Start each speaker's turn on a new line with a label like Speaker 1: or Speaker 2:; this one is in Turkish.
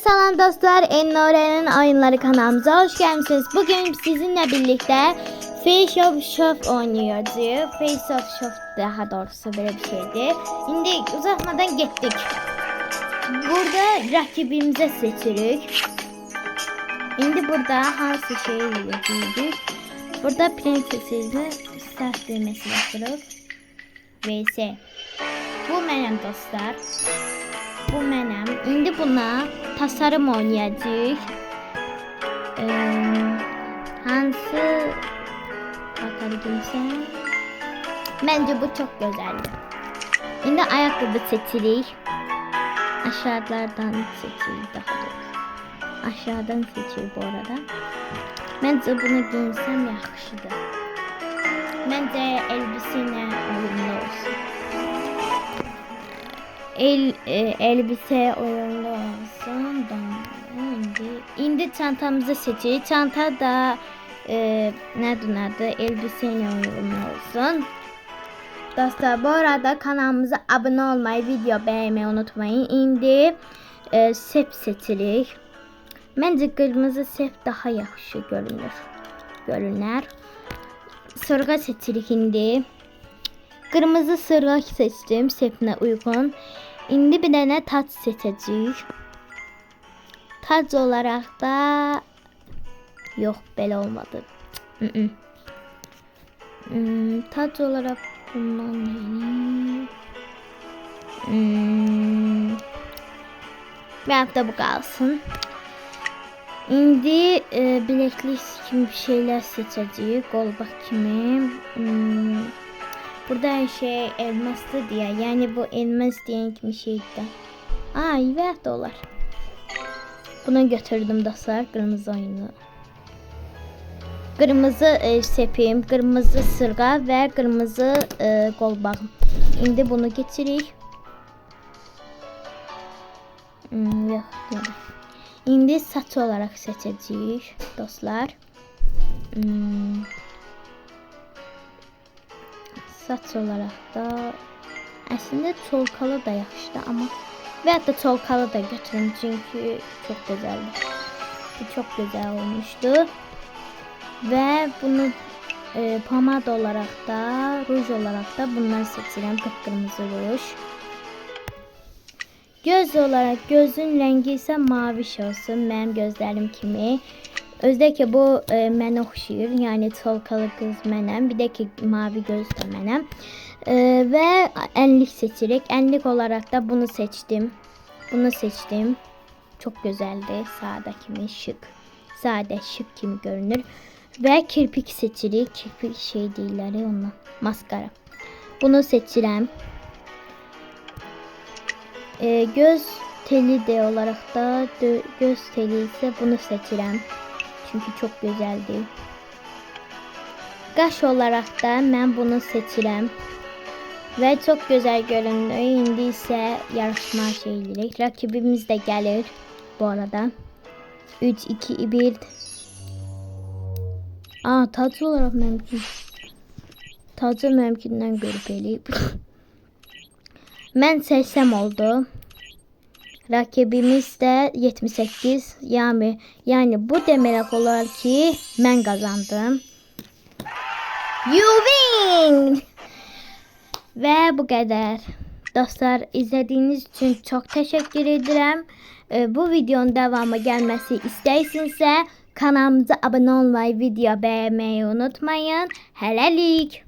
Speaker 1: Selam dostlar, Ennore'nin oyunları kanalımıza hoş geldiniz. Bugün sizinle birlikte Face of Shop oynuyoruz. Face of Shop daha doğrusu böyle bir şeydi. Şimdi uzatmadan gittik. Burada rakibimize seçirik. Şimdi burada hansı şeyi yapıyorduk? Burada prensesizle start düğmesi basırıq. VS. Bu mənim dostlar. Bu mənim. İndi buna tasarım oynayacağıq. Hansı bakalım. Bence bu çok güzeldi. İndi ayakkabı seçirik. Aşağılardan seçirik daha doğrusu. Aşağıdan seçirik bu arada. Bence bunu giyinsem yaxşıdır. Bence elbiseyle uyumlu olsun. Elbise uyumlu olsun. İndi çantamızı seçirik. Çanta da adı elbiseyle uyumlu olsun. Dostlar bu arada kanalımıza abone olmayı, video beğenmeyi unutmayın. İndi sep seçirik. Bence kırmızı sep daha yaxşı görünür. Sırğa seçirik indi. Kırmızı sırğa seçtim sepine uygun. İndi bir dənə tac seçəcəyik. Tac olarak da yok, belə olmadı. Tac olarak bundan ben de bu kalsın. İndi bileklik kimi bir şeyler seçəcəyik. Qolbaq kimi. Burada her şey elmaslı diye. Yani bu elmas diyen kimi şeydi. Evet dolar. Bunu götürdüm dostlar. Kırmızı oyunu. Kırmızı sepim, kırmızı sırğa ve kırmızı qolbağım. İndi bunu geçirik. Yok. İndi saç olarak seçəcəyik dostlar. Saç olarak da aslında çolkalı da yaxşıdır ama veyahut da çolkalı da götürün çünkü çok güzeldi. Bu çok güzel olmuştu. Ve bunu pomad olarak da ruj olarak da bunları seçirəm. Kıpkırmızı ruj. Göz olarak gözün rengi ise maviş olsun. Benim gözlerim kimi. Özdəki bu mənə oxşayır. Yəni çolkalı qız mənəm. Bir də ki mavi göz də mənəm. Və enlik seçirik. Enlik olarak da bunu seçtim. Bunu seçtim. Çok güzeldi. Sade kimi şık. Sade şık kimi görünür. Ve kirpik seçirik. Kirpik şey deyirlər ondan. Maskara. Bunu seçirəm. Göz teli de olarak da göz teli ise bunu seçirəm. Çünkü çok güzeldi. Qaş olarak da ben bunu seçirəm. Ve çok güzel göründü. İndi ise yarışma şeyleri. Rakibimiz de gelir bu arada. 3, 2, 1. Tacı olarak mümkün. Tacı mümkünden görüp eləyib. Ben seçsem oldu. Rakibimiz de 78. Yani bu demek olar ki ben kazandım. You win! Ve bu kadar. Dostlar izlediğiniz için çok teşekkür ederim. Bu videonun devamı gelmesi istəyirsinizsə kanalımıza abone olmayı, video beğenmeyi unutmayın. Hələlik.